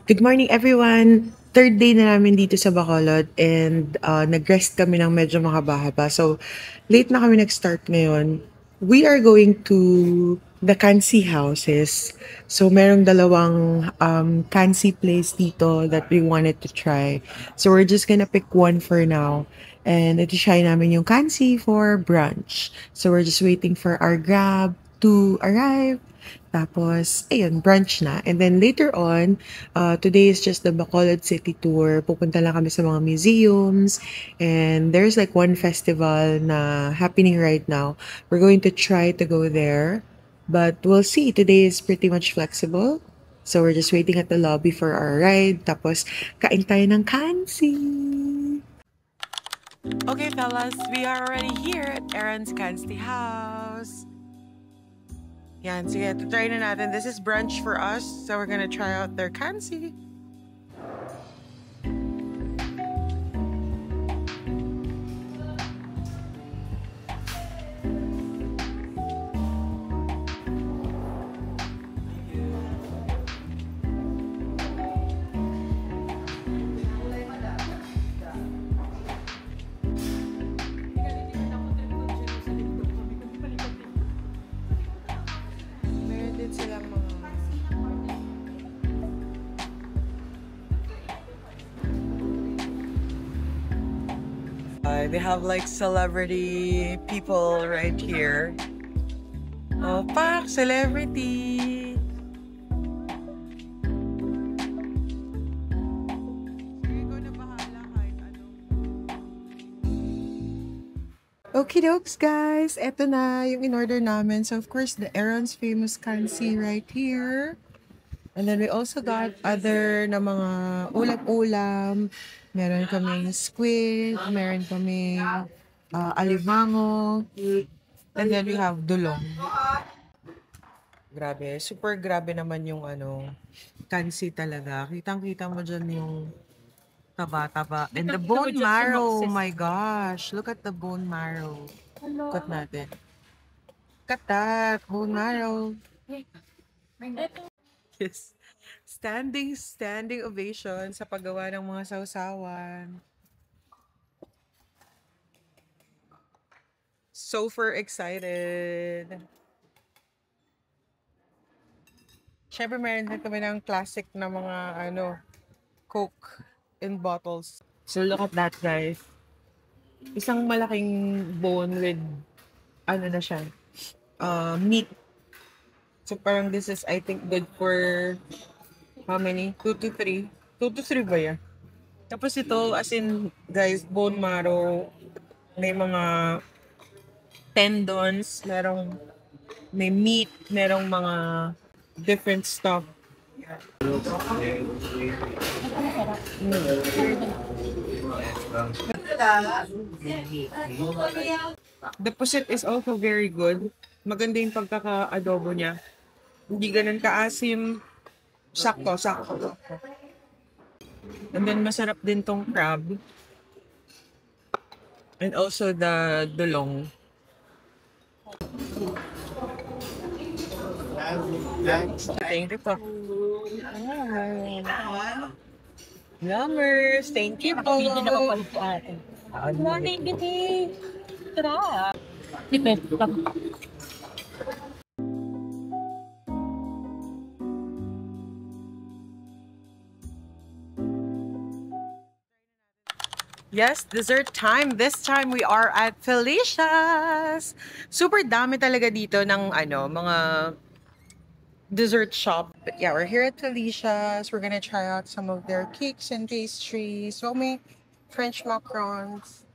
Good morning everyone! Third day na namin dito sa Bacolod and nag-rest kami ng medyo mahaba-haba. So, late na kami nag-start ngayon. We are going to the Kansi houses. So, merong dalawang Kansi place dito that we wanted to try. So, we're just gonna pick one for now. And ito try namin yung Kansi for brunch. So, we're just waiting for our Grab to arrive. Tapos, ayun, brunch na. And then later on, today is just the Bacolod City Tour. Pupunta lang kami sa mga museums. And there's like one festival na happening right now. We're going to try to go there. But we'll see. Today is pretty much flexible. So we're just waiting at the lobby for our ride. Tapos, kain tayo ng kansi. Okay, fellas, we are already here at Aaron's Kansi House. Yan, sige, try na natin. This is brunch for us, so we're gonna try out their kansi. Meron din silang mga... they have like celebrity people right here. Oh, pak! Celebrity! Ikaw na bahala kahit ano. Okie dokes, guys. Eto na yung in-order namin. So, of course, the Aaron's famous kansi right here. And then we also got other na mga ulam-ulam. Meron kaming squid, meron kaming alimango, and then we have dulong. Grabe, super grabe naman yung kansi talaga. Kitang-kita mo dyan yung taba-taba. And the bone marrow, oh my gosh. Look at the bone marrow. Cut natin. Cut that, bone marrow. Yes. Standing ovation sa paggawa ng mga sausawan. Super excited. Siyempre meron din kami ng classic na mga Coke in bottles. So look at that, guys. Isang malaking bone with na siya, meat. So parang this is, I think, good for how many? 2 to 3? 2 to 3 ba yan? Tapos ito, as in, guys, bone marrow, may mga tendons, may meat, merong mga different stuff. The puset is also very good. Maganda yung pagkaka-adobo niya. Hindi ganun kaasim. Sakto, sakto. And then masarap din tong crab. And also the dulong. Thank you po. Yummers! Thank you po. Good morning, Bibi. Tara. Depende lang. Yes, dessert time. This time we are at Felicia's. Super dami talaga dito ng mga dessert shop. But yeah, we're here at Felicia's. We're gonna try out some of their cakes and pastries. So may French macarons.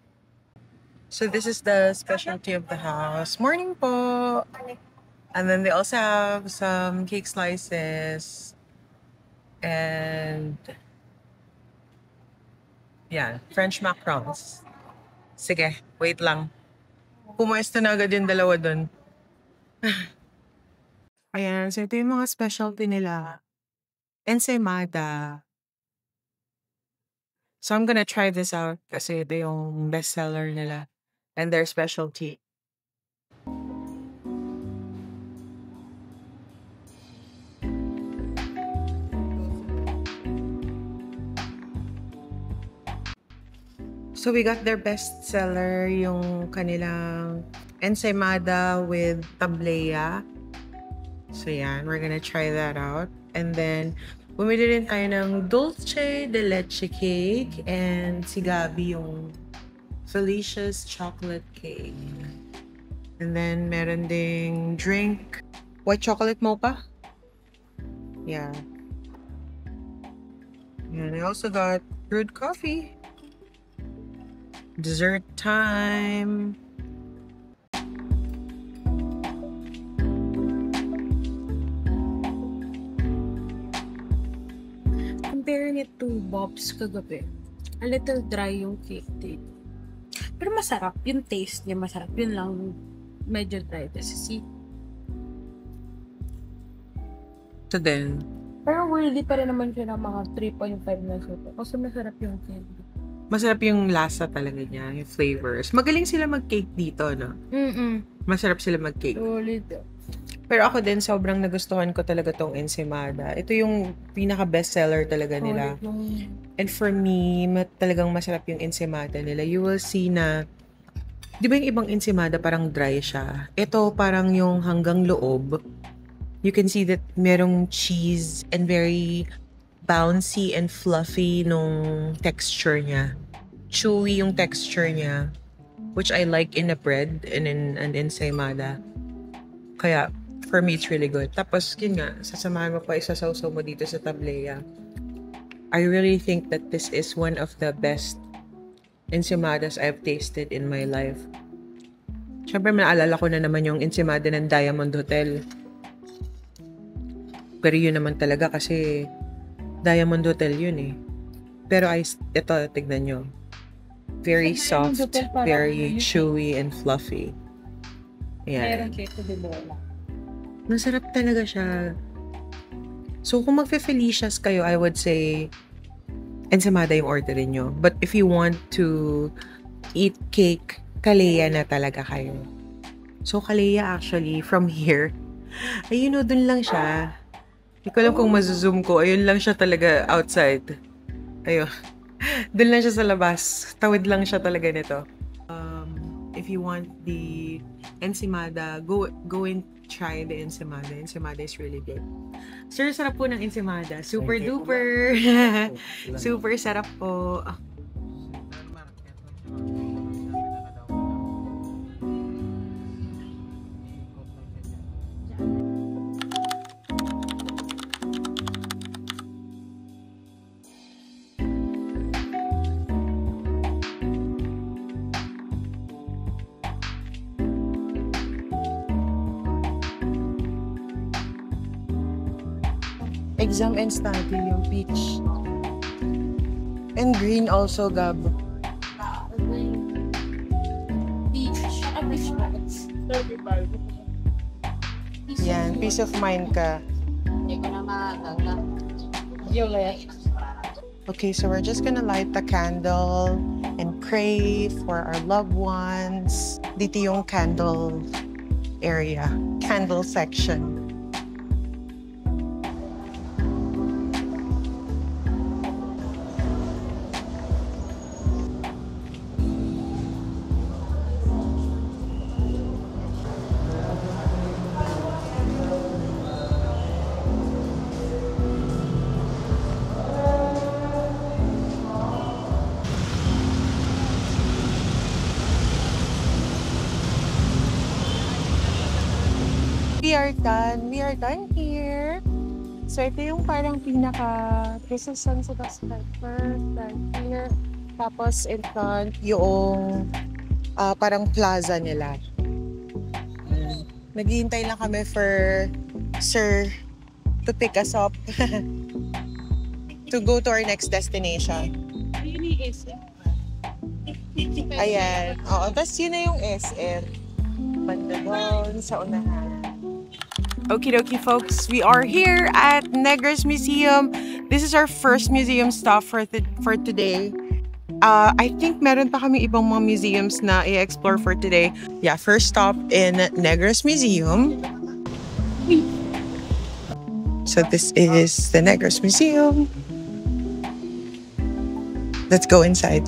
So this is the specialty of the house. Morning po! And then they also have some cake slices. And yeah, French macarons. Sige, wait lang. Pumuesto na agad yung dalawa dun. Ayan, so ito yung mga specialty nila. Ensaymada. So I'm gonna try this out kasi ito yung bestseller nila and their specialty. So we got their best seller, yung kanilang ensaymada with tablea. So yan, we're gonna try that out. And then, bumili rin tayo ng dulce de leche cake and si Gabi yung Felicia's chocolate cake. And then, meron ding drink. White chocolate mocha? Yeah. And I also got brewed coffee. Dessert time. Comparing it to Bob's kagabi, a little dry yung cake dito. Pero masarap. Yung taste niya masarap. Yun lang, medyo dry. Kasi So then, pero worthy pa rin naman siya ng mga 3.5 na sopa. Kasi masarap yung candy. masarap yung lasa talaga niya, yung flavors. Magaling sila mag-cake dito, no? Masarap sila mag-cake. Solid. Pero ako din, sobrang nagustuhan ko talaga tong ensaymada. Ito yung pinaka-bestseller talaga nila. And for me, talagang masarap yung ensaymada nila. You will see na, di ba yung ibang ensaymada parang dry siya? Ito parang yung hanggang loob. You can see that merong cheese and very bouncy and fluffy nung texture niya. Chewy yung texture niya, which I like in a bread and in an ensaymada. Kaya, for me, it's really good. Tapos, yun nga, sasamahan mo pa isasawsaw mo dito sa tablea. I really think that this is one of the best ensaymadas I've tasted in my life. Siyempre, naalala ko na naman yung ensaymada ng Diamond Hotel. Pero yun naman talaga kasi Diamond Hotel yun eh. Pero ito, tignan nyo. Very soft, very chewy and fluffy. Meron keto de bola. Masarap talaga siya. So, kung magfe-Felicia's kayo, I would say ensaymada yung orderin nyo. But if you want to eat cake, Kalea na talaga kayo. So, Kalea actually, from here, ayun o, dun lang siya. Hindi ko alam kung mazozoom ko. Ayun lang siya talaga outside. Ayun. Dun lang siya sa labas. Tawid lang siya talaga nito. If you want the ensaymada, go and try the ensaymada. Ensaymada is really good. Sir, sarap po ng ensaymada. Super duper. Super sarap po. Exam and study yung peach. And green also, Gab. Yan, peace of mind ka. Okay, so we're just gonna light the candle and pray for our loved ones. Dito yung candle area, candle section. We are done. We are done here. So, ito yung parang pinaka, this is Sunset Spectre, right here. Tapos, in front, yung parang plaza nila. Naghihintay lang kami for Sir to pick us up to go to our next destination. Ayan. Oo, tapos yun na yung SM. Banda doon sa unahan. Okie dokie folks, we are here at Negros Museum. This is our first museum stop for today. I think meron pa kami ibang mga museums na i-explore for today. Yeah, first stop in Negros Museum. So this is the Negros Museum. Let's go inside.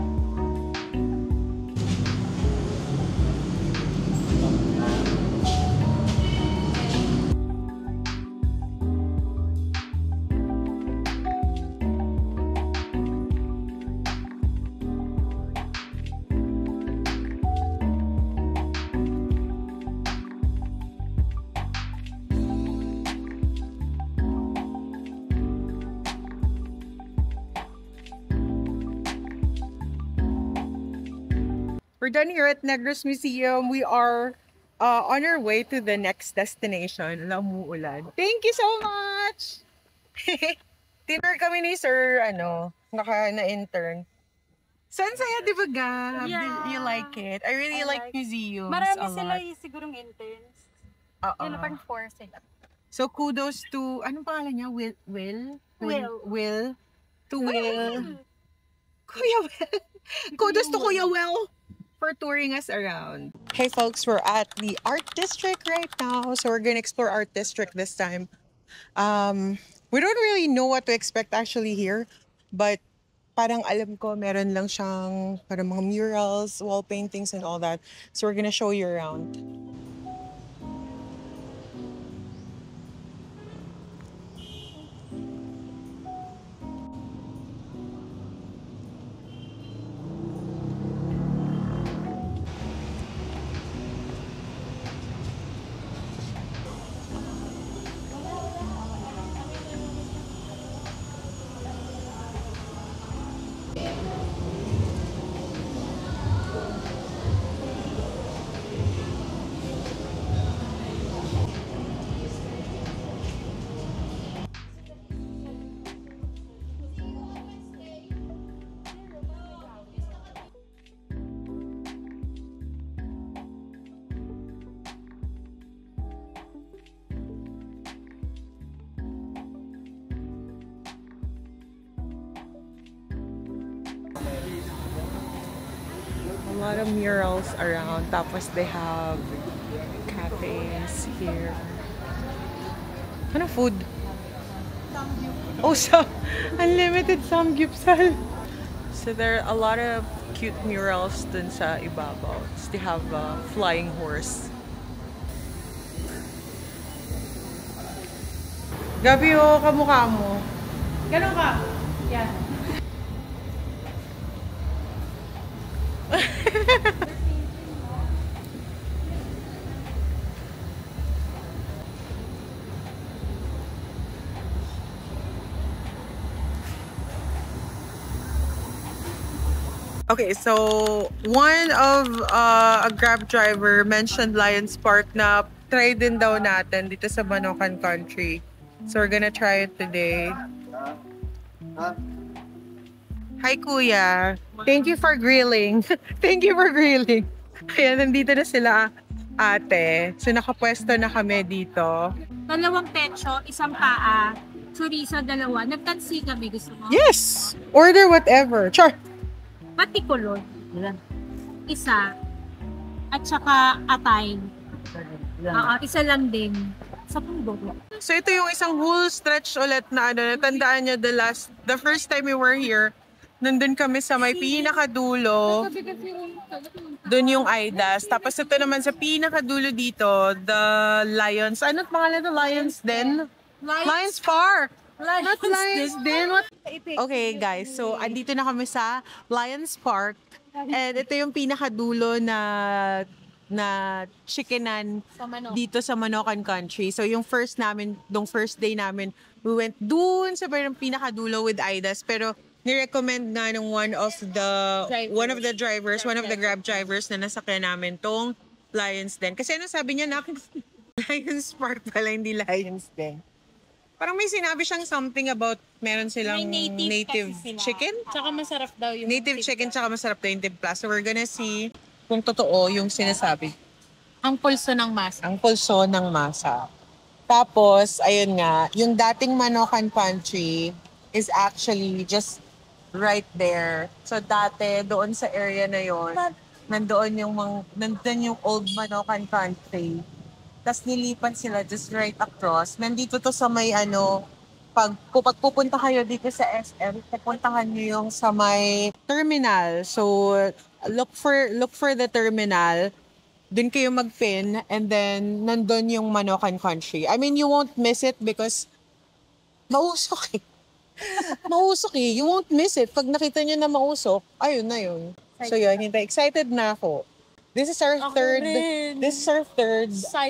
We're done here at Negros Museum. We are on our way to the next destination. Umuulan. Thank you so much! Dinner kami ni Sir, na-intern. So, ang saya, di ba, Gab? Yeah. You like it? I really like museums Marami a lot. sila sigurong interns. Yun, parang 4 sila. So, kudos to, anong pangalan niya? Will? To Will. Kuya Will. Kudos to Kuya Will for touring us around. Hey folks, we're at the Art District right now. So we're gonna explore Art District this time. We don't really know what to expect actually here, but parang alam ko meron lang siyang parang mga murals, wall paintings and all that. So we're gonna show you around. A lot of murals around. Tapos they have cafes here. Ano food? Oh, so unlimited samgyupsal. So there are a lot of cute murals dun sa ibabaw. They have a flying horse. Gabi, oh, kamukha mo. Ganun ka? Yan. Okay, so one of a Grab driver mentioned Lions Park na try din daw natin dito sa Manokan Country. So we're gonna try it today. Hi Kuya. Thank you for grilling. Thank you for grilling. Ayan, nandito na sila ate. So nakapwesto na kami dito. 2 pecho, 1 paa, chorizo 2. Nagtansi kami, gusto mo? Yes! Order whatever. Char! Patikulod. 1. At saka atay. Isa lang din. Sa pundo. So ito yung isang whole stretch ulit na natandaan nyo the first time we were here, nandun kami sa may pinakadulo, dun yung Aidas. Tapos ito naman sa pinakadulo dito, the Lions, ano't pangalan ito? Lions Den? Lions Park! Not Lions Den? What? Okay guys, so andito na kami sa Lions Park. And ito yung pinakadulo na chickenan dito sa Manokan Country. So yung first day namin, we went dun sa pinakadulo with Aidas. Pero ni-recommend nga nung one of the Grab drivers na nasakyan namin tong Lions Den. Kasi ano sabi niya, Lions Park pala, hindi Lions Den. Parang may sinabi siyang something about meron silang native chicken. Tsaka masarap daw yung Native chicken, tsaka masarap daw yung timpla. So we're gonna see kung totoo yung sinasabi. ang pulso ng masa. Ang pulso ng masa. Tapos, ayun nga, yung dating Manokan Country is actually just right there. So dati, doon sa area na yon, nandun yung old Manokan Country. Tapos nilipat sila just right across. Nandito to sa may pag pupunta kayo dito sa SM, pupuntahan nyo yung sa may terminal. So, look for the terminal. Doon kayo mag-pin and then nandun yung Manokan Country. I mean, you won't miss it because mausok eh. Mausok eh. You won't miss it. Pag nakita nyo na mausok, ayun na yun. So yun, excited na ako. This is our third Excited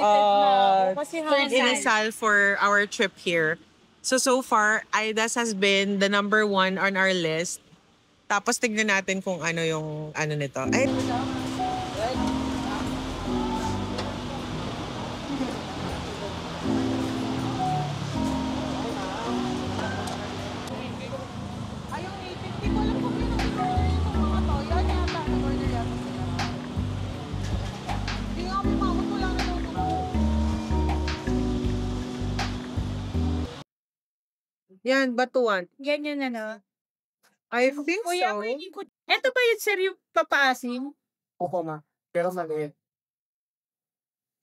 na ako kasi third inasal for our trip here. So far, Aidas has been the number 1 on our list. Tapos tignan natin kung ano yung nito. Ay, Yan, batuan. Ganyan ano. I think Kuya, so. pwede ko. Ito ba yun, sir, yung papaasim? Opo ma. Pero maliit.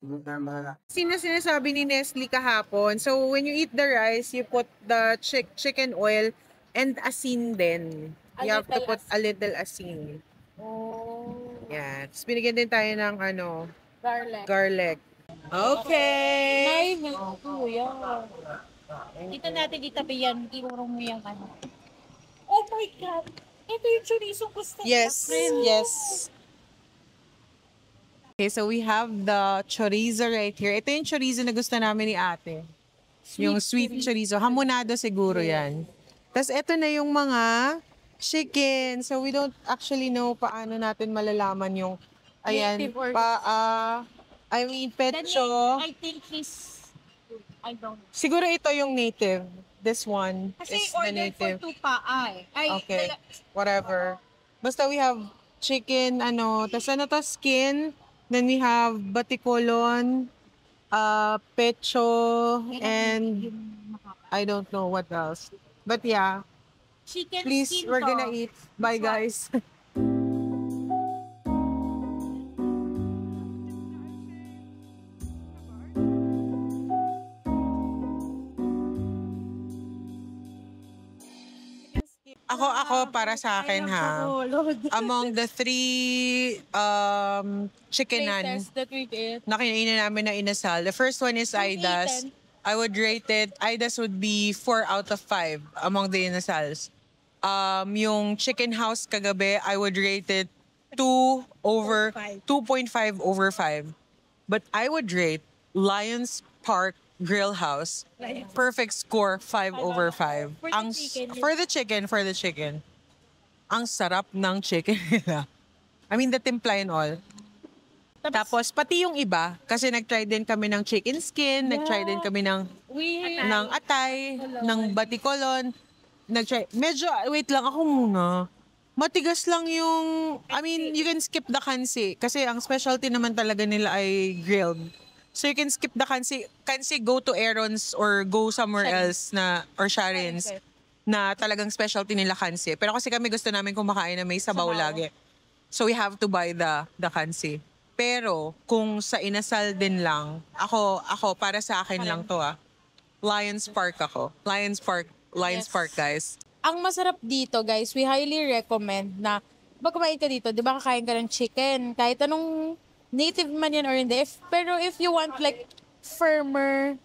Tama. Sino sinasabi ni Nestle kahapon? So, when you eat the rice, you put the chicken oil and asin din. You have to put a little asin. Oh. Yan. Tapos binigyan din tayo ng Garlic. garlic. Okay! Ay, kuya. Dito natin itabi yan. Iurong mo yung ano. Oh my God! Ito yung chorizo gusto Yes, yes. Okay, so we have the chorizo right here. Ito yung chorizo na gusto namin ni ate. Yung sweet chorizo. Hamonado siguro yan. Tapos ito na yung mga chicken. So we don't actually know paano natin malalaman yung Native or- pecho. I think I don't know. Siguro ito yung native. This one Kasi is the order for native. 2 paa eh. Ay, Okay. Whatever. Basta we have chicken, tas skin. Then we have batikolon, pecho, and I don't know what else. But yeah, chicken please, skin we're to. gonna eat. Bye, guys. Ako para sa akin ha. Among the three chickenan Latest that we did. na kinainin namin na inasal. The first one is Aidas. I would rate it, Aidas would be 4 out of 5 among the inasals. Yung chicken house kagabi, I would rate it 2.5 over 5. But I would rate Lions Park Grill House, perfect score 5 over 5. For the chicken, For the chicken. Ang sarap ng chicken nila. I mean, the timpla and all. Tapos, pati yung iba, kasi nag-try din kami ng chicken skin, nag-try din kami ng atay, ng batikolon. Medyo, wait lang ako muna. Matigas lang yung, I mean, you can skip the kansi. Kasi ang specialty naman talaga nila ay grilled. So you can skip the kansi. Kansi, go to Aaron's or go somewhere else or Sharon's na talagang specialty nila kansi. Pero kasi kami gusto namin kumakain na may sabaw lagi. So we have to buy the kansi. Pero kung sa inasal din lang, ako para sa akin lang to Lions Park ako. Lions Park guys. Ang masarap dito, guys, we highly recommend na pag kumain ka dito, di ba kakain ka ng chicken, kahit anong native man yan or hindi. Pero if you want like firmer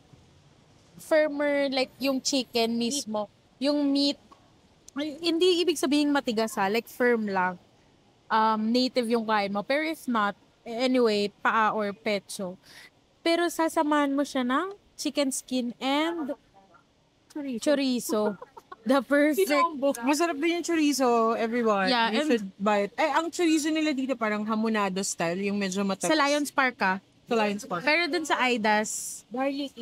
like yung chicken mismo, yung meat, hindi ibig sabihin matigas like firm lang. Native yung kain mo. Pero if not, anyway, paa or pecho. Pero sasamahan mo siya ng chicken skin and chorizo. The perfect. Masarap din yung chorizo, everyone. Yeah, You and- should buy it. Ang chorizo nila dito parang hamonado style, yung medyo matamis. Sa Lions Park Sa Lions Park. Pero dun sa Aidas,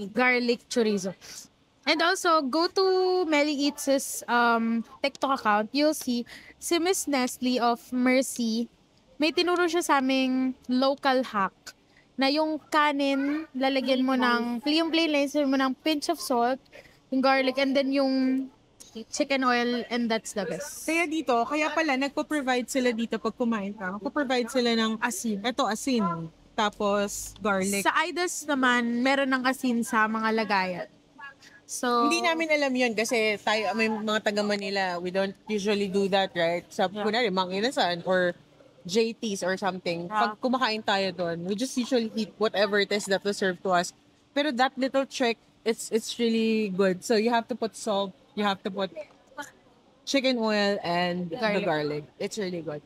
garlic chorizo. And also, go to Melly Eats' TikTok account. You'll see si Miss Nestle of Mercy. May tinuro siya sa aming local hack na yung kanin, lalagyan mo ng, yung plain rice, mo ng pinch of salt, yung garlic, and then yung chicken oil, and that's the best. Kaya pala, nagpo-provide sila dito pag kumain ka. Nagpo-provide sila ng asin. Ito, asin. Tapos, garlic. Sa Aidas naman, meron ng asin sa mga lagayan. So, Hindi namin alam yun kasi tayo, may mga taga Manila, we don't usually do that, right? Sa, kunwari, Mang Inasan or JT's or something. Pag kumakain tayo doon, we just usually eat whatever it is that was served to us. Pero that little trick, it's really good. So you have to put salt, you have to put chicken oil and the garlic. It's really good.